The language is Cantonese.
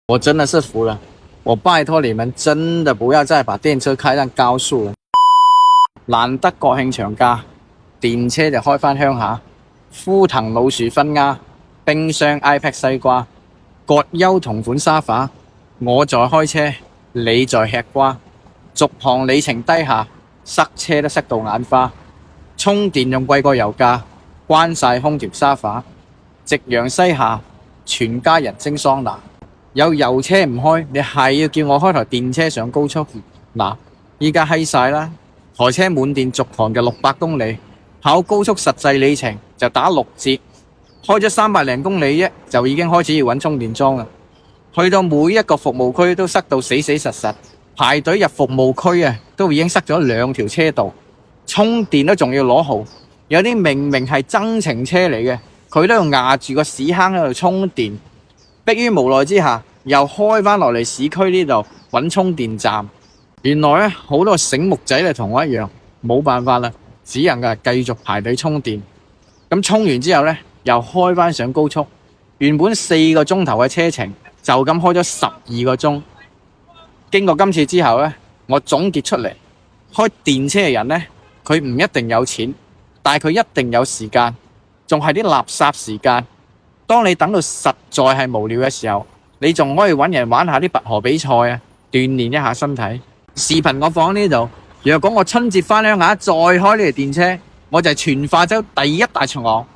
我真的是服了，我拜托你们真的不要再把電車開上高速了。難得國慶長假，電車就開返鄉下，枯藤老樹昏鴉，冰箱 iPad 西瓜，葛優同款沙發，我在開車，你在吃瓜，續航里程低下，塞車都塞到眼花，充電仲貴過油價，關晒空調沙發，夕陽西下，全家人蒸桑拿。有油車唔開，你係要叫我開台電車上高速？嗱，依家閪晒啦，台車滿電續航就600公里，跑高速實際里程就打6折，開咗300零公里啫，就已經開始要揾充電樁啦。去到每一個服務區都塞到死死實實，排隊入服務區啊，都已經塞咗2條車道，充電都仲要攞號。有啲明明係增程車嚟嘅，佢都要壓住個屎坑喺度充電。迫於無奈之下，又開返落嚟市區呢度揾充電站。原來咧好多醒目仔咧同我一樣，冇辦法啦，只能夠繼續排隊充電。咁充完之後咧，又開返上高速。原本4個鐘頭嘅車程，就咁開咗12個鐘。經過今次之後咧，我總結出嚟，開電車嘅人咧，佢唔一定有錢，但係佢一定有時間，仲係啲垃圾時間。當你等到實在係無聊嘅時候，你仲可以揾人玩下啲拔河比賽啊，鍛煉一下身體。視頻我放喺呢度，若果我春節返鄉下再開呢條電車，我就係全化州第一大巡航。